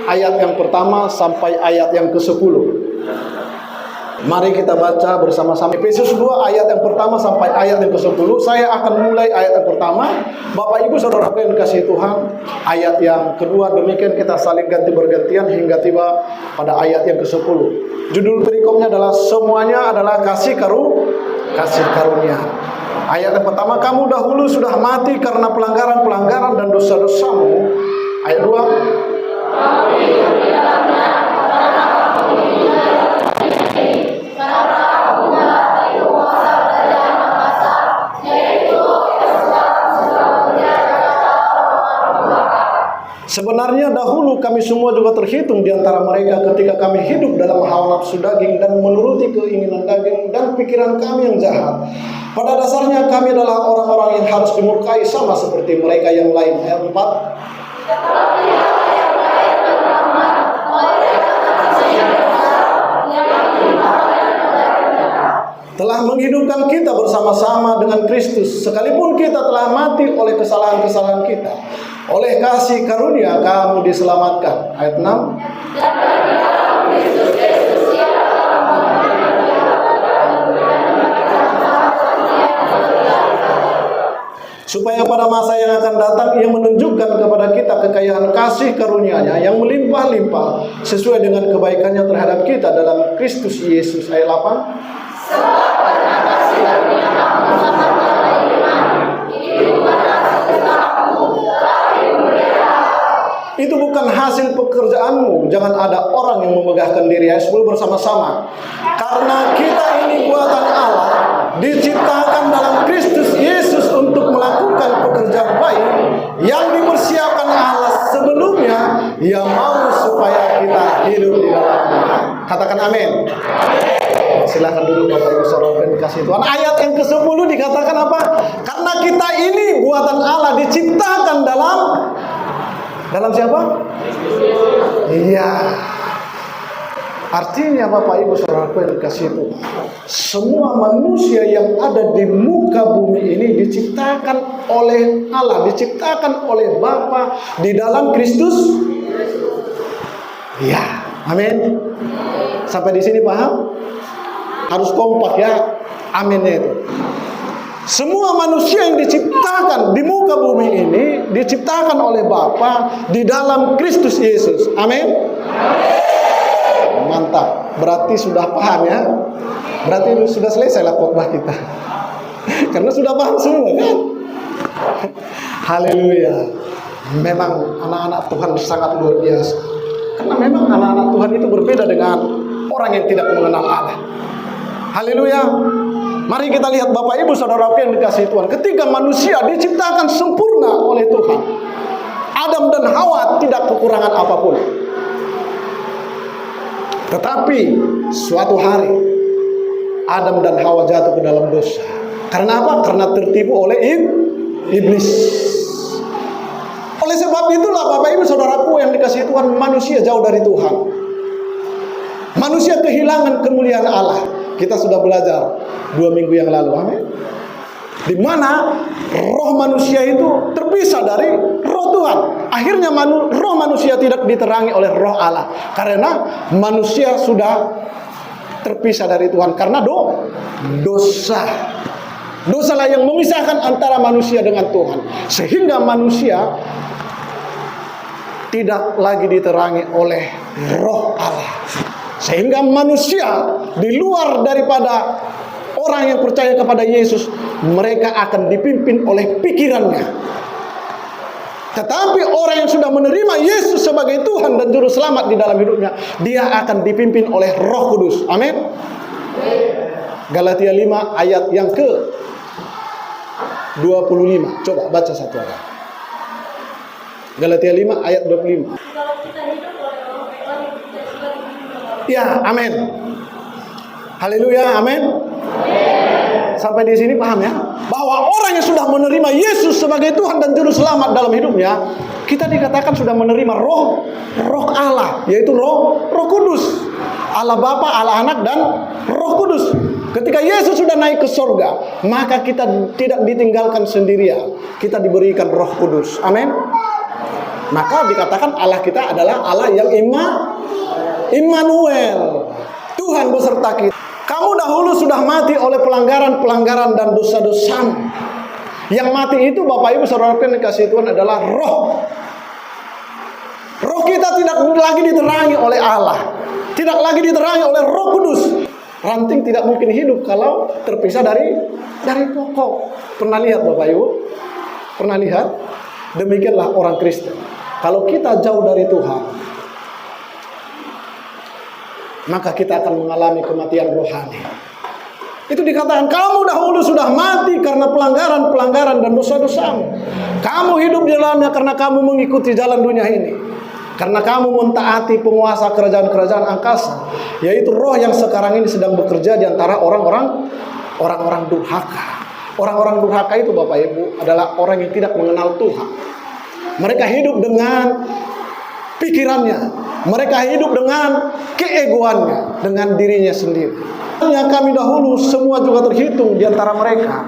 ayat yang pertama sampai ayat yang ke-10. Mari kita baca bersama-sama Efesus 2 ayat yang pertama sampai ayat yang ke-10. Saya akan mulai ayat yang pertama. Bapak Ibu Saudara yang dikasihi Tuhan, ayat yang kedua demikian kita saling ganti bergantian hingga tiba pada ayat yang ke-10. Judul perikopnya adalah semuanya adalah kasih karunia. Ayat yang pertama, kamu dahulu sudah mati karena pelanggaran-pelanggaran dan dosa-dosamu. Ayat 2, sebenarnya dahulu kami semua juga terhitung di antara mereka ketika kami hidup dalam hawa nafsu daging dan menuruti keinginan daging dan pikiran kami yang jahat. Pada dasarnya kami adalah orang-orang yang harus dimurkai sama seperti mereka yang lain. Ayat 4. Telah menghidupkan kita bersama-sama dengan Kristus, sekalipun kita telah mati oleh kesalahan-kesalahan kita. Oleh kasih karunia kamu diselamatkan. Ayat 6. Supaya pada masa yang akan datang ia menunjukkan kepada kita kekayaan kasih karunia-Nya yang melimpah-limpah sesuai dengan kebaikannya terhadap kita dalam Kristus Yesus. Ayat 8. Itu bukan hasil pekerjaanmu. Jangan ada orang yang memegahkan diri. Ayat 10 bersama-sama. Karena kita ini buatan Allah, diciptakan dalam Kristus Yesus untuk melakukan pekerjaan baik yang dipersiapkan Allah sebelumnya. Ia mau supaya kita hidup di dalamnya. Katakan amin. Silahkan duduk Bapak Ibu Saudara yang dikasihi Tuhan. Ayat yang ke-10 dikatakan apa? Karena kita ini buatan Allah, diciptakan dalam siapa? Iya. Artinya Bapak Ibu Saudara yang dikasihi Tuhan, semua manusia yang ada di muka bumi ini diciptakan oleh Allah, diciptakan oleh Bapa di dalam Kristus. Iya. Amin. Sampai di sini paham? Harus kompak ya. Aminnya itu. Semua manusia yang diciptakan di muka bumi ini diciptakan oleh Bapa di dalam Kristus Yesus. Amin. Mantap. Berarti sudah paham ya. Berarti sudah selesai lah khotbah kita. Karena sudah paham semua kan. Haleluya. Memang anak-anak Tuhan sangat luar biasa. Karena memang anak-anak Tuhan itu berbeda dengan orang yang tidak mengenal Allah. Haleluya. Mari kita lihat Bapak Ibu Saudara yang dikasihi Tuhan. Ketika manusia diciptakan sempurna oleh Tuhan, Adam dan Hawa tidak kekurangan apapun. Tetapi suatu hari Adam dan Hawa jatuh ke dalam dosa. Karena apa? Karena tertipu oleh iblis. Oleh sebab itulah Bapak Ibu Saudaraku yang dikasihi Tuhan, manusia jauh dari Tuhan. Manusia kehilangan kemuliaan Allah. Kita sudah belajar 2 minggu yang lalu, amin. Di mana roh manusia itu terpisah dari roh Tuhan. Akhirnya roh manusia tidak diterangi oleh roh Allah. Karena manusia sudah terpisah dari Tuhan karena dosa. Dosalah yang memisahkan antara manusia dengan Tuhan. Sehingga manusia tidak lagi diterangi oleh roh Allah. Sehingga manusia di luar daripada orang yang percaya kepada Yesus, mereka akan dipimpin oleh pikirannya. Tetapi orang yang sudah menerima Yesus sebagai Tuhan dan Juru Selamat di dalam hidupnya, dia akan dipimpin oleh Roh Kudus. Amin. Galatia 5 ayat yang ke 25. Coba baca satu ayat. Galatia 5 ayat 25. Ya, amin. Haleluya, amin. Sampai di sini paham ya? Bahwa orang yang sudah menerima Yesus sebagai Tuhan dan Juru Selamat dalam hidupnya, kita dikatakan sudah menerima roh Allah, yaitu roh Kudus. Allah Bapa, Allah Anak, dan Roh Kudus. Ketika Yesus sudah naik ke surga, maka kita tidak ditinggalkan sendirian. Kita diberikan Roh Kudus. Amin. Maka dikatakan Allah kita adalah Allah yang Immanuel, Tuhan beserta kita. Kamu dahulu sudah mati oleh pelanggaran-pelanggaran dan dosa-dosamu. Yang mati itu Bapak Ibu Saudara yang dikasihi Tuhan adalah roh. Roh kita tidak lagi diterangi oleh Allah, tidak lagi diterangi oleh Roh Kudus. Ranting tidak mungkin hidup kalau terpisah dari pokok. Pernah lihat Bapak Ibu? Pernah lihat? Demikianlah orang Kristen. Kalau kita jauh dari Tuhan, maka kita akan mengalami kematian rohani. Itu dikatakan, kamu dahulu sudah mati karena pelanggaran-pelanggaran dan dosa-dosamu. Kamu hidup di dalamnya karena kamu mengikuti jalan dunia ini. Karena kamu mentaati penguasa kerajaan-kerajaan angkasa, yaitu roh yang sekarang ini sedang bekerja di antara orang-orang durhaka. Orang-orang durhaka itu Bapak Ibu adalah orang yang tidak mengenal Tuhan. Mereka hidup dengan pikirannya, mereka hidup dengan keegoannya, dengan dirinya sendiri. Yang kami dahulu semua juga terhitung di antara mereka.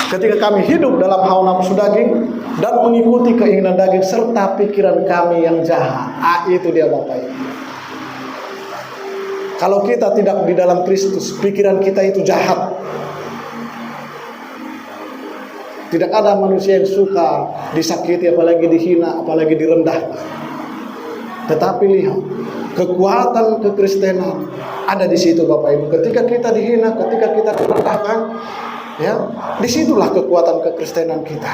Ketika kami hidup dalam hawa nafsu daging dan mengikuti keinginan daging serta pikiran kami yang jahat. Itu dia Bapak Ibu. Kalau kita tidak di dalam Kristus, pikiran kita itu jahat. Tidak ada manusia yang suka disakiti, apalagi dihina, apalagi direndahkan. Tetapi lihat, kekuatan kekristenan ada di situ Bapak Ibu. Ketika kita dihina, ketika kita direndahkan, ya, disitulah kekuatan kekristenan kita.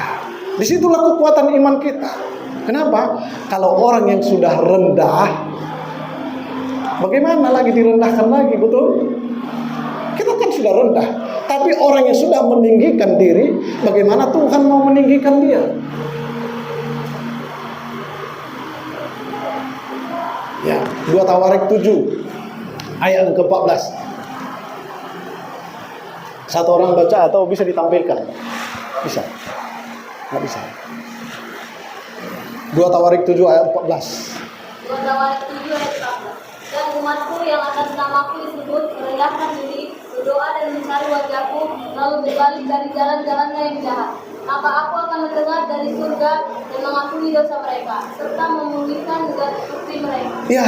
Disitulah kekuatan iman kita. Kenapa? Kalau orang yang sudah rendah, bagaimana lagi direndahkan lagi, betul? Kita kan sudah rendah. Tapi orang yang sudah meninggikan diri, bagaimana Tuhan mau meninggikan dia? Ya, 2 Tawarik 7 ayat yang ke-14. Satu orang baca atau bisa ditampilkan? Bisa? Nggak bisa. 2 Tawarik 7 ayat 14. 2 Tawarik 7 ayat 14. Dan umatku yang atas namaku disebut merendahkan diri, berdoa dan mencari wajahku, lalu berbalik dari jalan-jalannya yang jahat. Maka aku akan mendengar dari surga dan mengampuni dosa mereka, serta memulihkan negara seperti mereka. Ya,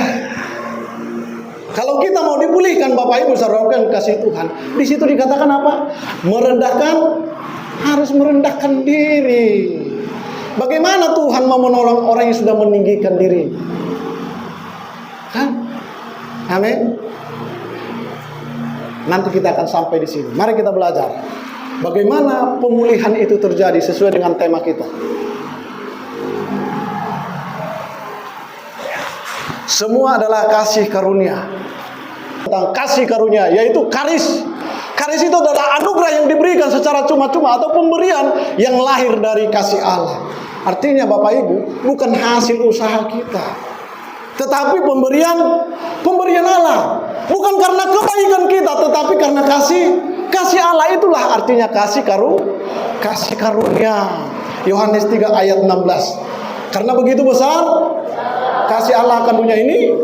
kalau kita mau dipulihkan Bapak Ibu Saudara yang kasih Tuhan, di situ dikatakan apa? Merendahkan, harus merendahkan diri. Bagaimana Tuhan mau menolong orang yang sudah meninggikan diri? Hah? Amin. Nanti kita akan sampai di sini. Mari kita belajar bagaimana pemulihan itu terjadi sesuai dengan tema kita. Semua adalah kasih karunia. Tentang kasih karunia, yaitu karis. Karis itu adalah anugerah yang diberikan secara cuma-cuma atau pemberian yang lahir dari kasih Allah. Artinya Bapak Ibu, bukan hasil usaha kita, tetapi pemberian Allah. Bukan karena kebaikan kita, tetapi karena kasih Allah. Itulah artinya kasih karunia. Yohanes 3 ayat 16. Karena begitu besar kasih Allah akan dunia ini,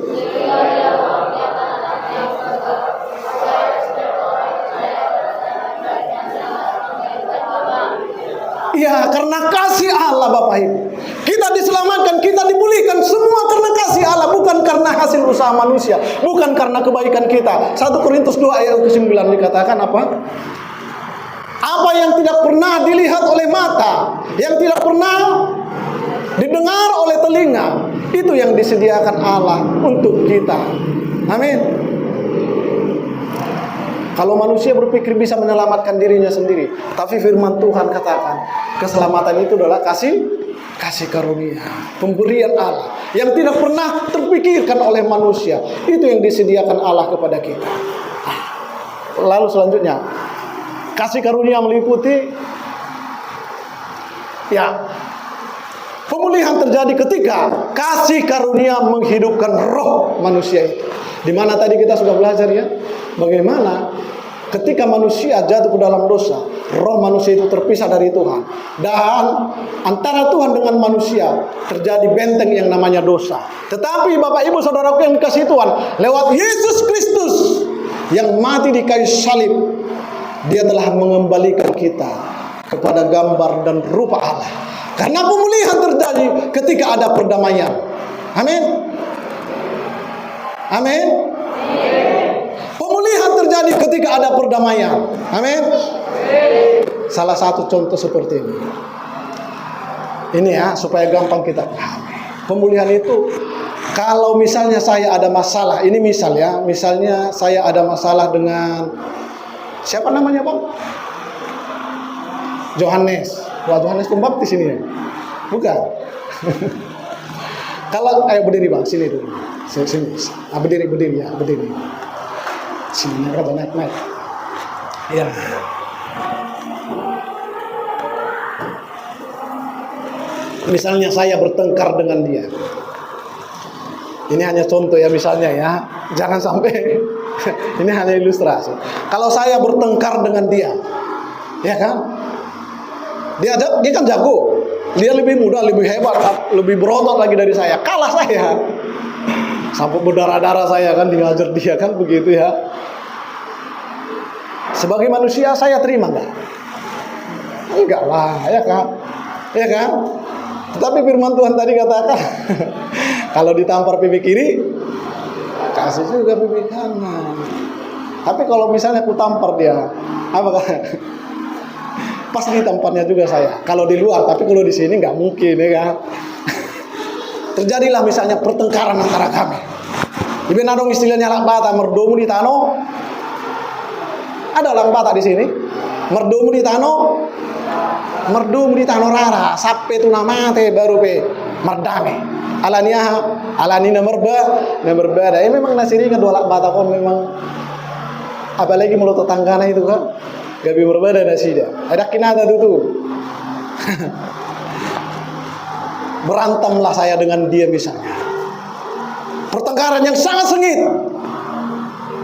ya, karena kasih Allah Bapak Ibu. Kita diselamatkan, kita dipulihkan semua karena kasih Allah, bukan karena hasil usaha manusia, bukan karena kebaikan kita. 1 Korintus 2 ayat ke-9 dikatakan apa? Apa yang tidak pernah dilihat oleh mata, yang tidak pernah didengar oleh telinga, itu yang disediakan Allah untuk kita. Amin. Kalau manusia berpikir bisa menyelamatkan dirinya sendiri, tapi firman Tuhan katakan, keselamatan itu adalah kasih karunia, pemberian Allah yang tidak pernah terpikirkan oleh manusia. Itu yang disediakan Allah kepada kita. Lalu selanjutnya, kasih karunia meliputi, ya, pemulihan terjadi ketika kasih karunia menghidupkan roh manusia itu. Di mana tadi kita sudah belajar ya, bagaimana ketika manusia jatuh ke dalam dosa, roh manusia itu terpisah dari Tuhan. Dan antara Tuhan dengan manusia terjadi benteng yang namanya dosa. Tetapi Bapak Ibu Saudaraku yang dikasihi Tuhan, lewat Yesus Kristus yang mati di kayu salib, Dia telah mengembalikan kita kepada gambar dan rupa Allah. Karena pemulihan terjadi ketika ada perdamaian. Amin. Amin. Pemulihan terjadi ketika ada perdamaian. Amin. Salah satu contoh seperti ini. Ini ya, supaya gampang kita pahami. Pemulihan itu, kalau misalnya saya ada masalah, ini misal ya, misalnya saya ada masalah dengan siapa namanya Bang? Yohanes. Wah, Yohanes Pembaptis ini ya? Bukan. Kalau ayo berdiri Bang, sini dulu. Sini. Berdiri ya, berdiri. Sini naik. Ya. Misalnya saya bertengkar dengan dia. Ini hanya contoh ya, misalnya ya. Jangan sampai ini hanya ilustrasi. Kalau saya bertengkar dengan dia, ya kan? Dia kan jago. Dia lebih muda, lebih hebat, lebih berotot lagi dari saya. Kalah saya. Sampai berdarah-darah saya kan dihajar dia kan begitu ya. Sebagai manusia saya terima enggak? Enggak lah, ya kan? Ya kan? Tetapi firman Tuhan tadi katakan kalau ditampar pipi kiri, kasih juga pipi kanan. Tapi kalau misalnya aku tampar dia, apa kan? Pas ditamparnya juga saya. Kalau di luar, tapi kalau di sini nggak mungkin, ya kan? Terjadilah misalnya pertengkaran antara kami. Ibu nadong istilahnya lang bata merdomu di tano. Ada lang bata di sini. Merdomu di tano. Merdu di tanah rara sampai tu nama teh baru pe merdame alani nomor dah memang nasiri kan dua lak bata kon memang apalagi mulut tetanggana itu kan gabi berbeda nasi dia ada kinada tu berantemlah saya dengan dia misalnya pertengkaran yang sangat sengit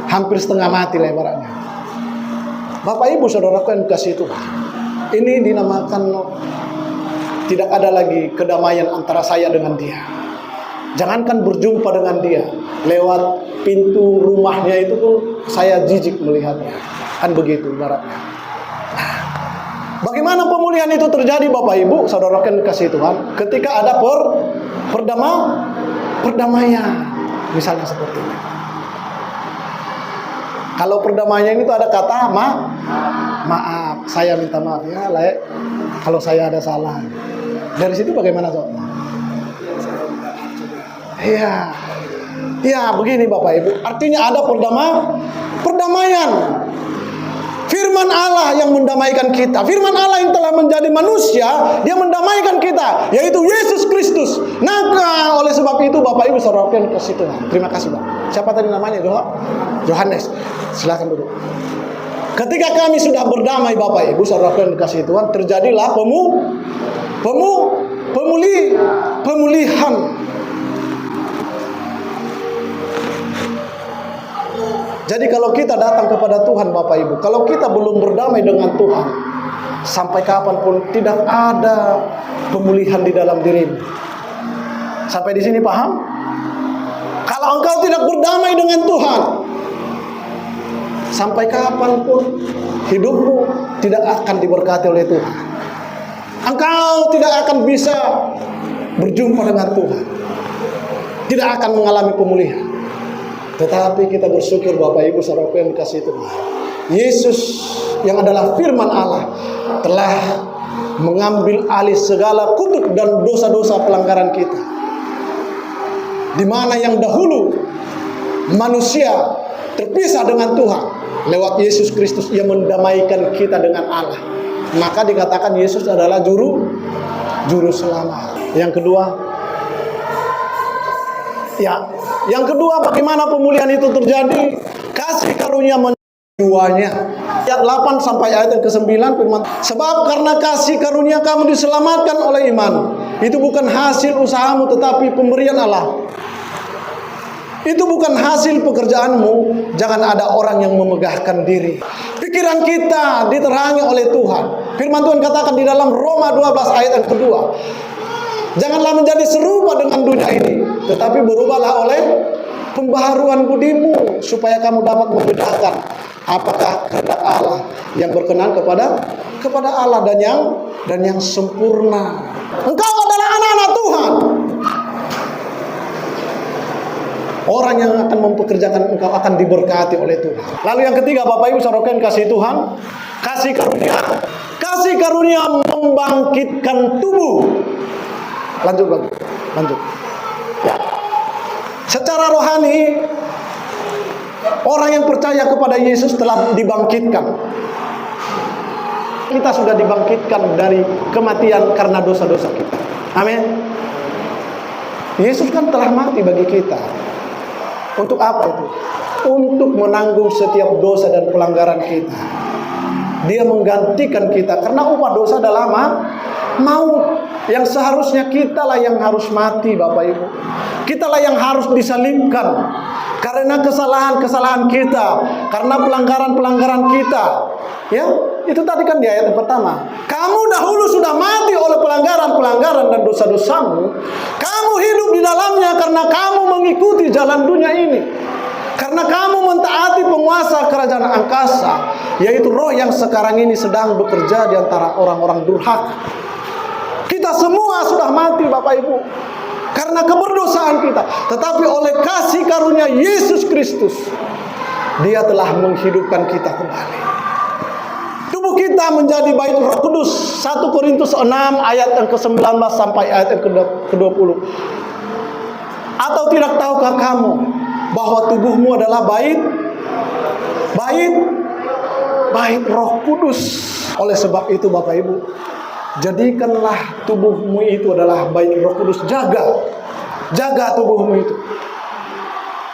hampir setengah mati lebarannya. Bapak Ibu saudaraku yang dikasihi Tuhan, ini dinamakan tidak ada lagi kedamaian antara saya dengan dia. Jangankan berjumpa dengan dia, lewat pintu rumahnya itu pun saya jijik melihatnya. Kan begitu ibaratnya. Nah, bagaimana pemulihan itu terjadi Bapak Ibu, saudara yang dikasihi Tuhan? Ketika ada perdamaian, misalnya seperti ini. Kalau perdamaian itu ada kata maaf, saya minta maaf ya, Lek, kalau saya ada salah. Dari situ bagaimana soalnya? Iya, begini Bapak Ibu. Artinya ada perdamaian. Firman Allah yang mendamaikan kita. Firman Allah yang telah menjadi manusia, dia mendamaikan kita, yaitu Yesus Kristus. Maka oleh sebab itu Bapak Ibu saudara yang kasih Tuhan. Terima kasih Pak. Siapa tadi namanya? Yohanes. Silakan duduk. Ketika kami sudah berdamai Bapak Ibu saudara yang kasih Tuhan, terjadilah pemulihan. Jadi kalau kita datang kepada Tuhan Bapak Ibu, kalau kita belum berdamai dengan Tuhan, sampai kapanpun tidak ada pemulihan di dalam dirimu. Sampai di sini paham? Kalau engkau tidak berdamai dengan Tuhan, sampai kapanpun hidupmu tidak akan diberkati oleh Tuhan. Engkau tidak akan bisa berjumpa dengan Tuhan, tidak akan mengalami pemulihan. Tetapi kita bersyukur Bapak Ibu saudara yang dikasihi Tuhan, Yesus yang adalah firman Allah telah mengambil alih segala kutuk dan dosa-dosa pelanggaran kita. Di mana yang dahulu manusia terpisah dengan Tuhan, lewat Yesus Kristus ia mendamaikan kita dengan Allah. Maka dikatakan Yesus adalah juru selamat. Yang kedua, bagaimana pemulihan itu terjadi? Kasih karunia menjualnya. Ayat 8 sampai ayat yang ke-9 firman, sebab karena kasih karunia kamu diselamatkan oleh iman. Itu bukan hasil usahamu tetapi pemberian Allah. Itu bukan hasil pekerjaanmu. Jangan ada orang yang memegahkan diri. Pikiran kita diterangi oleh Tuhan. Firman Tuhan katakan di dalam Roma 12 ayat yang kedua, janganlah menjadi serupa dengan dunia ini, tetapi berubahlah pembaharuan budimu supaya kamu dapat membedakan apakah kehendak Allah yang berkenan kepada Allah dan yang sempurna. Engkau adalah anak-anak Tuhan. Orang yang akan mempekerjakan engkau akan diberkati oleh Tuhan. Lalu yang ketiga, Bapak Ibu saudarakan, kasih Tuhan, kasih karunia. Kasih karunia membangkitkan tubuh. Lanjut. Ya. Secara rohani, orang yang percaya kepada Yesus telah dibangkitkan. Kita sudah dibangkitkan dari kematian karena dosa-dosa kita. Amin. Yesus kan telah mati bagi kita. Untuk apa itu? Untuk menanggung setiap dosa dan pelanggaran kita. Dia menggantikan kita karena upah dosa adalah maut. Yang seharusnya kitalah yang harus mati, Bapak Ibu. Kitalah yang harus disalibkan karena kesalahan-kesalahan kita, karena pelanggaran-pelanggaran kita. Ya, itu tadi kan di ayat yang pertama. Kamu dahulu sudah mati oleh pelanggaran-pelanggaran dan dosa-dosamu. Kamu hidup di dalamnya karena kamu mengikuti jalan dunia ini. Karena kamu mentaati penguasa kerajaan angkasa, yaitu roh yang sekarang ini sedang bekerja di antara orang-orang durhaka. Kita semua sudah mati, Bapak Ibu, karena keberdosaan kita. Tetapi oleh kasih karunia Yesus Kristus, Dia telah menghidupkan kita kembali. Tubuh kita menjadi bait Roh Kudus. 1 Korintus 6 ayat yang ke-19 sampai ayat yang ke-20. Atau tidak tahukah kamu bahwa tubuhmu adalah bait Roh Kudus? Oleh sebab itu, Bapak Ibu, jadikanlah tubuhmu itu adalah bait Roh Kudus. Jaga tubuhmu itu.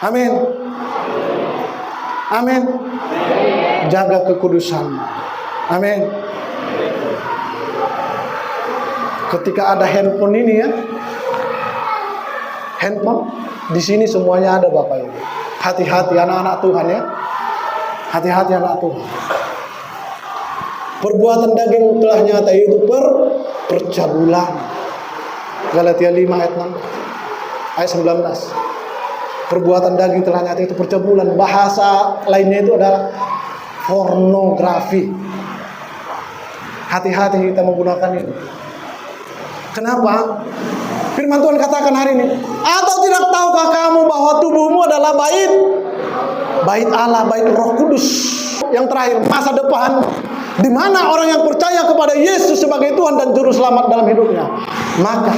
Amin. Amin. Jaga kekudusanmu. Amin. Ketika ada handphone ini ya, handphone di sini semuanya ada, Bapak Ibu. Hati-hati anak-anak Tuhan ya. Hati-hati anak Tuhan. Perbuatan daging telah nyata itu percabulan. Galatia 5 ayat 6 ayat 19. Perbuatan daging telah nyata itu percabulan. Bahasa lainnya itu adalah pornografi. Hati-hati kita menggunakan itu. Kenapa? Firman Tuhan katakan hari ini, atau tidak tahukah kamu bahwa tubuhmu adalah bait Allah, bait Roh Kudus. Yang terakhir, masa depan, di mana orang yang percaya kepada Yesus sebagai Tuhan dan Juru Selamat dalam hidupnya. Maka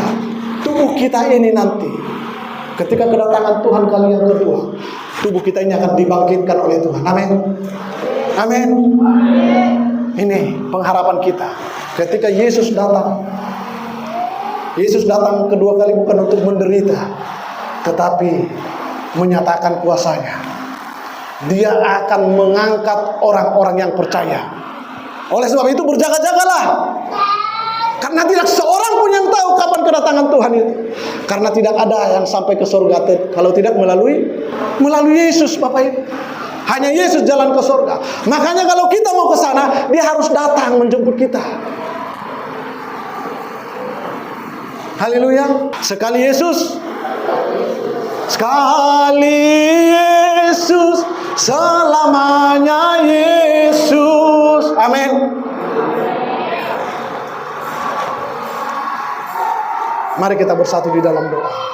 tubuh kita ini nanti, ketika kedatangan Tuhan kali yang kedua, tubuh kita ini akan dibangkitkan oleh Tuhan. Amin. Amin. Ini pengharapan kita. Ketika Yesus datang kedua kali bukan untuk menderita, tetapi menyatakan kuasanya. Dia akan mengangkat orang-orang yang percaya. Oleh sebab itu berjaga-jagalah. Karena tidak seorang pun yang tahu kapan kedatangan Tuhan itu. Karena tidak ada yang sampai ke surga kalau tidak melalui Yesus, Bapak Ibu. Hanya Yesus jalan ke surga. Makanya kalau kita mau ke sana, Dia harus datang menjemput kita. Haleluya. Sekali Yesus, selamanya Yesus. Amin. Mari kita bersatu di dalam doa.